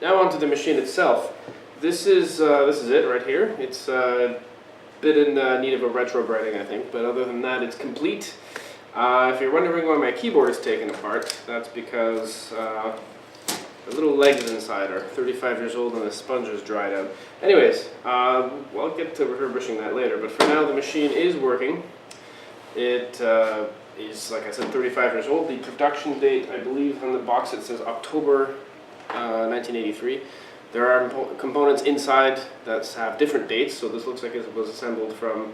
Now onto the machine itself. This is it right here. It's a bit in need of a retrograding, I think, but other than that, it's complete. If you're wondering why my keyboard is taken apart, that's because the little legs inside are 35 years old and the sponge is dried out. Anyways, I'll get to refurbishing that later, but for now the machine is working. It is, like I said, 35 years old. The production date, I believe on the box it says October 1983. There are components inside that have different dates, so this looks like it was assembled from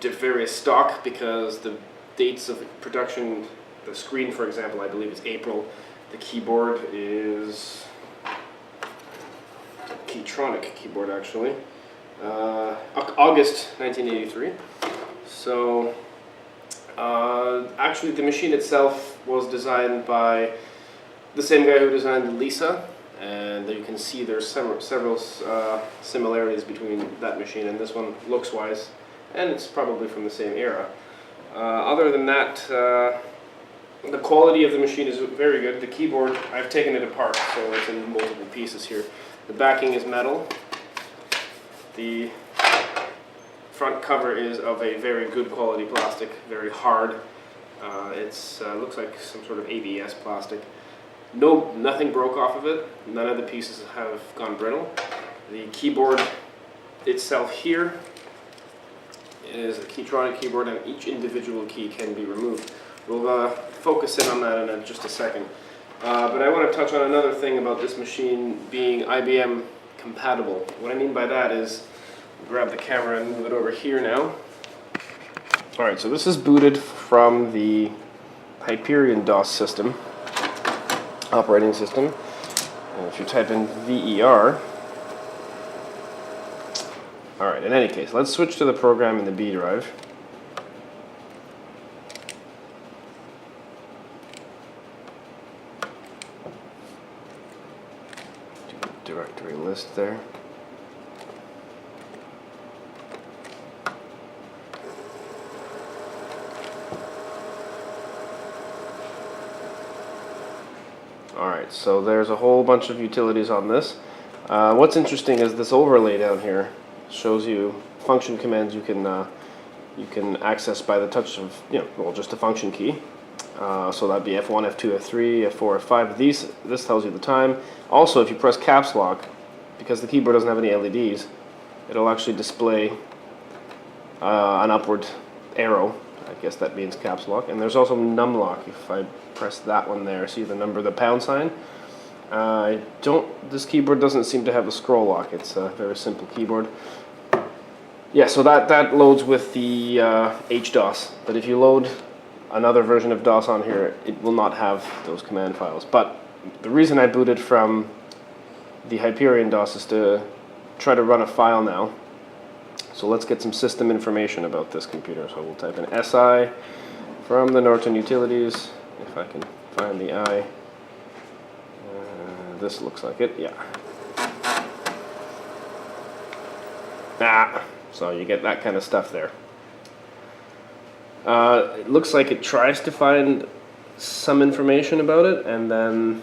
various stock, because the dates of production, the screen for example, I believe is April. The keyboard is a Keytronic keyboard actually, August 1983. So actually the machine itself was designed by the same guy who designed the Lisa, and you can see there's several similarities between that machine and this one looks wise, and it's probably from the same era. Other than that, the quality of the machine is very good. The keyboard, I've taken it apart, so it's in multiple pieces here. The backing is metal. The front cover is of a very good quality plastic, very hard. It looks like some sort of ABS plastic. Nothing broke off of it. None of the pieces have gone brittle. The keyboard itself here is a Keytronic keyboard, and each individual key can be removed. We'll focus in on that in just a second. But I want to touch on another thing about this machine being IBM compatible. What I mean by that is, grab the camera and move it over here now. Alright, so this is booted from the Hyperion DOS system, operating system. And if you type in VER, alright, in any case, let's switch to the program in the B drive. Directory list there. Alright, so there's a whole bunch of utilities on this. What's interesting is this overlay down here shows you function commands you can access by the touch of, just a function key. So that'd be F1, F2, F3, F4, F5. This tells you the time. Also, if you press caps lock, because the keyboard doesn't have any LEDs, it'll actually display an upward arrow. I guess that means caps lock. And there's also num lock. If I press that one there, see the number, the pound sign. This keyboard doesn't seem to have a scroll lock. It's a very simple keyboard. Yeah, so that loads with the HDOS. But if you load another version of DOS on here, it will not have those command files. But the reason I booted from the Hyperion DOS is to try to run a file now. So let's get some system information about this computer. So we'll type in SI from the Norton Utilities, if I can find the I. This looks like it, yeah. So you get that kind of stuff there. It looks like it tries to find some information about it, and then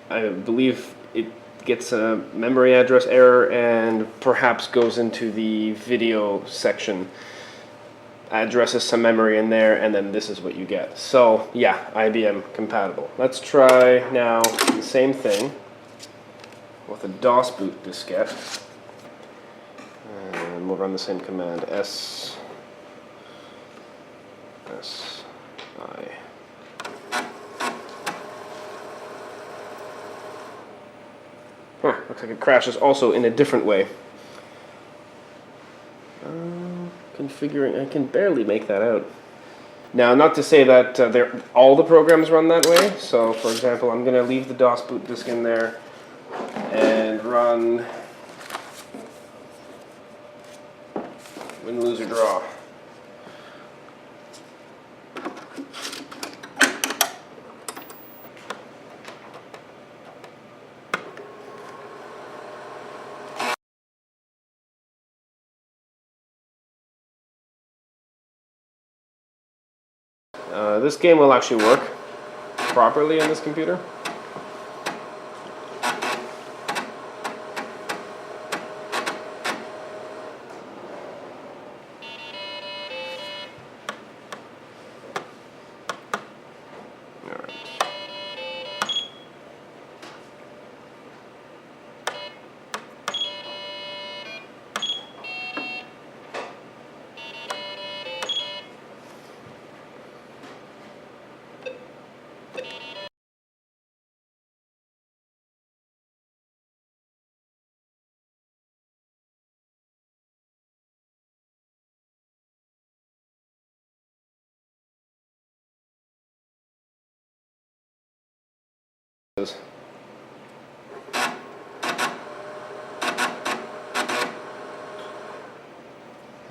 I believe it gets a memory address error and perhaps goes into the video section, addresses some memory in there, and then this is what you get. So yeah, IBM compatible. Let's try now the same thing with a DOS boot diskette, and we'll run the same command, SI. Looks like it crashes also in a different way. Configuring, I can barely make that out. Now, not to say that all the programs run that way. So, for example, I'm going to leave the DOS boot disk in there and run Win, Lose, or Draw. This game will actually work properly on this computer.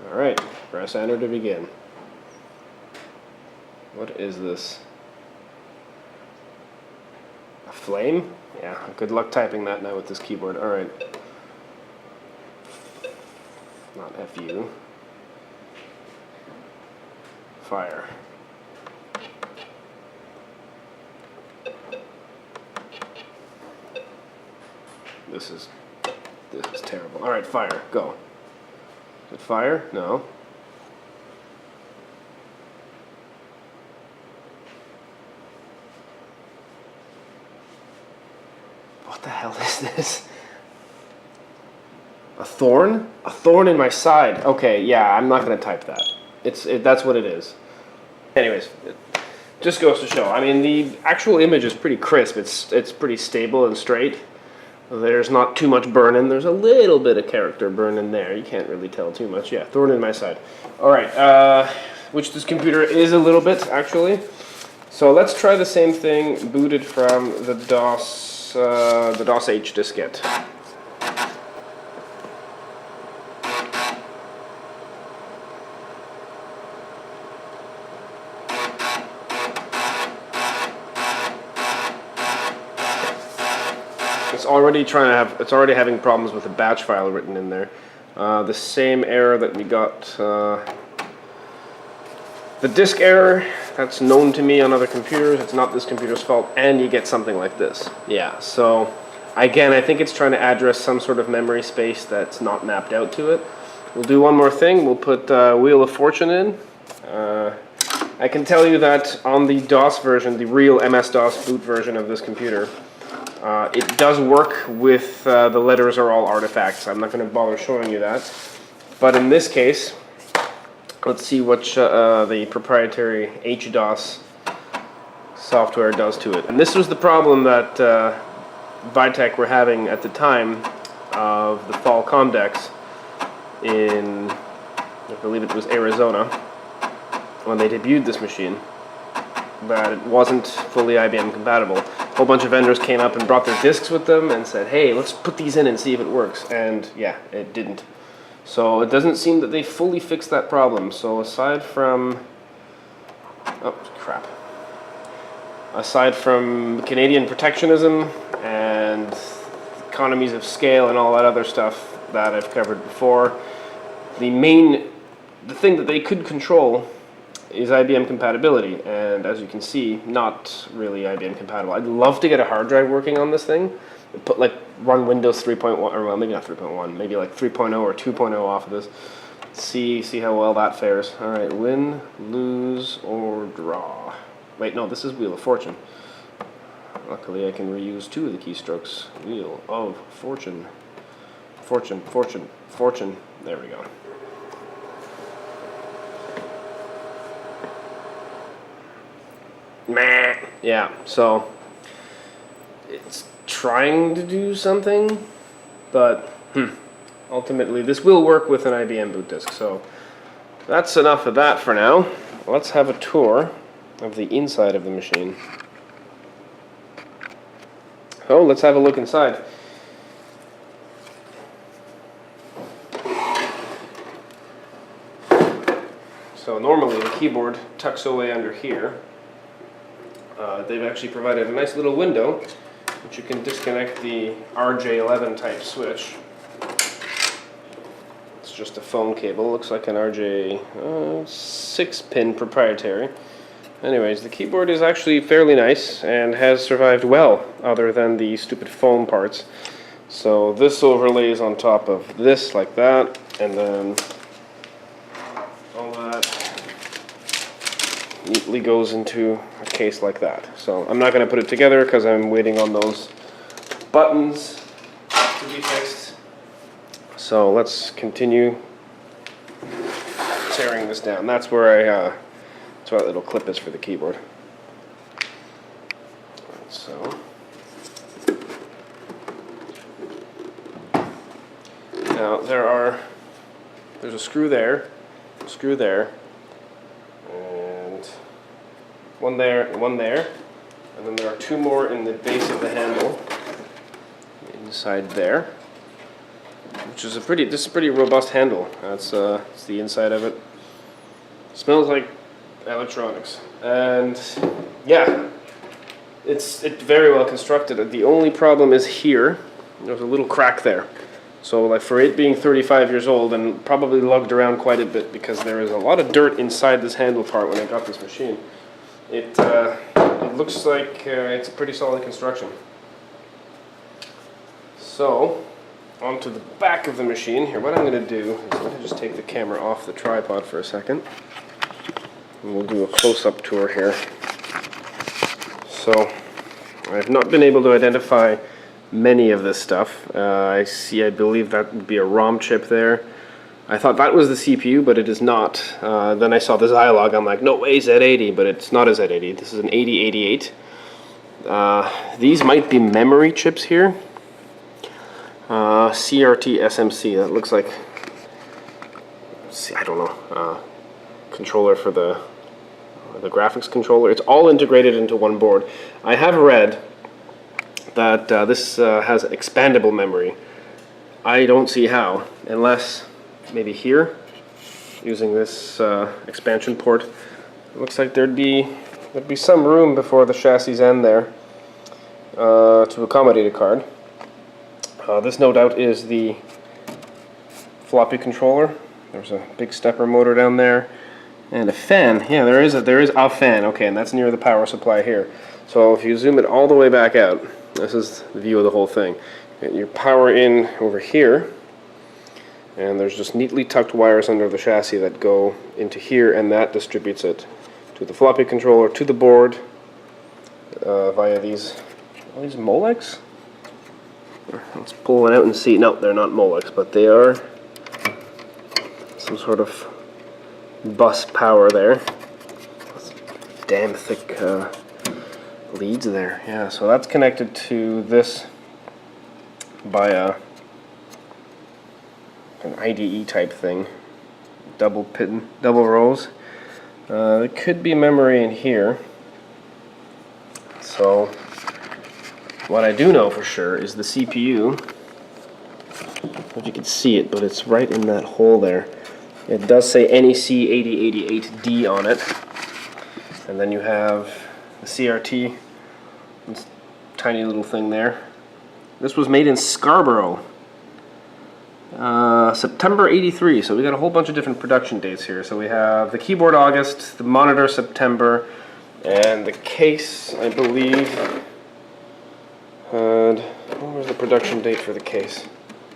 Alright, press enter to begin. What is this? A flame? Yeah, good luck typing that now with this keyboard. Alright. Not FU. Fire. This is terrible. Alright, fire. Go. Is it fire? No. What the hell is this? A thorn? A thorn in my side. Okay, yeah, I'm not going to type that. That's what it is. Anyways, it just goes to show. I mean, the actual image is pretty crisp. It's pretty stable and straight. There's not too much burn-in. There's a little bit of character burn-in there. You can't really tell too much. Yeah, thorn in my side. Alright, which this computer is a little bit, actually. So let's try the same thing booted from the DOS-H diskette. It's already having problems with the batch file written in there. The same error that we got, the disk error, that's known to me on other computers. It's not this computer's fault, and you get something like this. Yeah, so again, I think it's trying to address some sort of memory space that's not mapped out to it. We'll do one more thing. We'll put Wheel of Fortune in. I can tell you that on the DOS version, the real MS-DOS boot version of this computer, it does work with the letters are all artifacts. I'm not going to bother showing you that. But in this case, let's see what the proprietary HDOS software does to it. And this was the problem that Bytec were having at the time of the fall Comdex in, I believe it was Arizona, when they debuted this machine, that it wasn't fully IBM compatible. A whole bunch of vendors came up and brought their disks with them and said, hey, let's put these in and see if it works. And yeah, it didn't. So it doesn't seem that they fully fixed that problem. So aside from, oh crap, aside from Canadian protectionism and economies of scale and all that other stuff that I've covered before, the thing that they could control is IBM compatibility, and as you can see, not really IBM compatible. I'd love to get a hard drive working on this thing, and run Windows 3.1, or well, maybe not 3.1, maybe like 3.0 or 2.0 off of this. See how well that fares. All right, win, lose, or draw. Wait, no, this is Wheel of Fortune. Luckily, I can reuse two of the keystrokes. Wheel of Fortune. Fortune, fortune, fortune. There we go. Meh. Yeah, so it's trying to do something, but ultimately this will work with an IBM boot disk. So that's enough of that for now. Let's have a tour of the inside of the machine. Oh, let's have a look inside. So normally the keyboard tucks away under here. They've actually provided a nice little window which you can disconnect the RJ11 type switch. It's just a phone cable, looks like an RJ 6-pin proprietary. Anyways, the keyboard is actually fairly nice and has survived well, other than the stupid foam parts. So this overlays on top of this like that, and then all that neatly goes into a case like that. So I'm not going to put it together because I'm waiting on those buttons to be fixed. So let's continue tearing this down. That's where that's where that little clip is for the keyboard. So now there's a screw there, and one there, And then there are 2 more in the base of the handle, inside there, which is this is a pretty robust handle. That's the inside of it. Smells like electronics, and yeah, it's very well constructed. The only problem is here. There's a little crack there. So like for it being 35 years old and probably lugged around quite a bit because there is a lot of dirt inside this handle part when I got this machine. It looks like it's a pretty solid construction. So onto the back of the machine here. What I'm going to do is I'm going to just take the camera off the tripod for a second. And we'll do a close-up tour here. So I've not been able to identify many of this stuff. I believe that would be a ROM chip there. I thought that was the CPU, but it is not. Then I saw the Zilog, I'm like, no way, Z80, but it's not a Z80. This is an 8088. These might be memory chips here. CRT SMC, that looks like, I don't know, controller for the graphics controller. It's all integrated into one board. I have read that this has expandable memory. I don't see how, unless maybe here, using this expansion port. It looks like there'd be some room before the chassis end there to accommodate a card. This no doubt is the floppy controller. There's a big stepper motor down there, and a fan. Yeah, there is a fan. Okay, and that's near the power supply here. So if you zoom it all the way back out, this is the view of the whole thing. Get your power in over here, and there's just neatly tucked wires under the chassis that go into here, and that distributes it to the floppy controller, to the board, via these Molex? Let's pull it out and see. No, they're not Molex, but they are some sort of bus power there. Damn thick leads there. Yeah, so that's connected to this by an IDE type thing. Double rows. There could be memory in here. So what I do know for sure is the CPU. I don't know if you can see it, but it's right in that hole there. It does say NEC 8088D on it. And then you have the CRT, this tiny little thing there. This was made in Scarborough, September '83. So we got a whole bunch of different production dates here. So we have the keyboard August, the monitor September, and the case, I believe. And what was the production date for the case?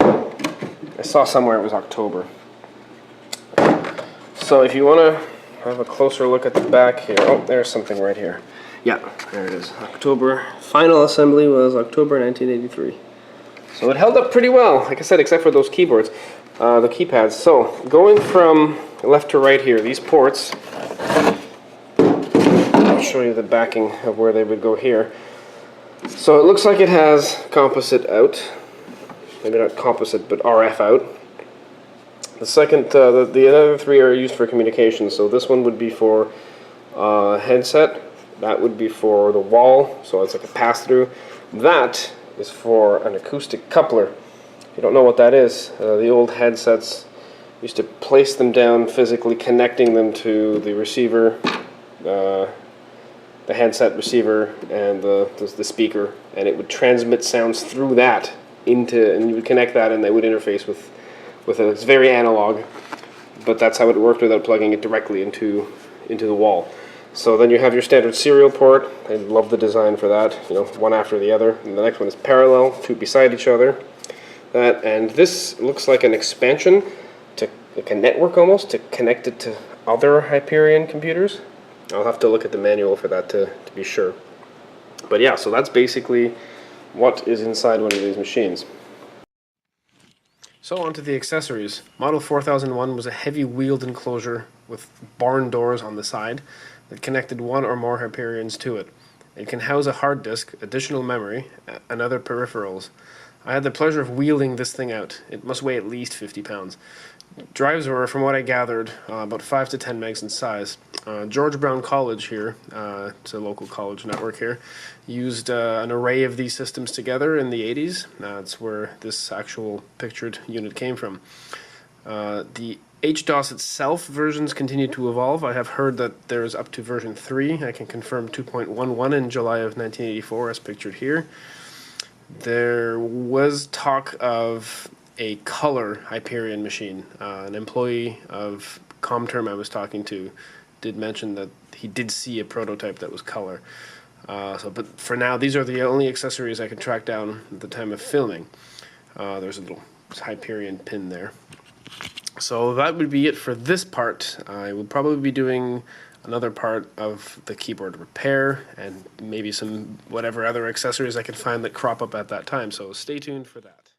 I saw somewhere it was October. So if you want to have a closer look at the back here, oh, there's something right here. Yeah, there it is. October. Final assembly was October 1983. So it held up pretty well, like I said, except for those keyboards, the keypads. So going from left to right here, these ports, I'll show you the backing of where they would go here. So it looks like it has composite out, maybe not composite, but RF out. The second, the other 3 are used for communication. So this one would be for headset. That would be for the wall, so it's like a pass-through. That is for an acoustic coupler. If you don't know what that is, the old headsets used to place them down physically, connecting them to the receiver, the handset receiver, and the speaker, and it would transmit sounds through that and you would connect that, and they would interface with it. It's very analog, but that's how it worked without plugging it directly into the wall. So then you have your standard serial port. I love the design for that, you know, one after the other. And the next one is parallel, 2 beside each other. And this looks like an expansion to like a network almost to connect it to other Hyperion computers. I'll have to look at the manual for that to be sure. But yeah, so that's basically what is inside one of these machines. So on to the accessories. Model 4001 was a heavy wheeled enclosure with barn doors on the side that connected 1 or more Hyperions to it. It can house a hard disk, additional memory, and other peripherals. I had the pleasure of wheeling this thing out. It must weigh at least 50 pounds. Drives were, from what I gathered, about 5 to 10 megs in size. George Brown College here, it's a local college network here, used an array of these systems together in the 80s. That's where this actual pictured unit came from. The HDOS itself versions continue to evolve. I have heard that there is up to version 3. I can confirm 2.11 in July of 1984 as pictured here. There was talk of a color Hyperion machine. An employee of Comterm I was talking to did mention that he did see a prototype that was color. But for now, these are the only accessories I could track down at the time of filming. There's a little Hyperion pin there. So that would be it for this part. I will probably be doing another part of the keyboard repair and maybe some whatever other accessories I can find that crop up at that time. So stay tuned for that.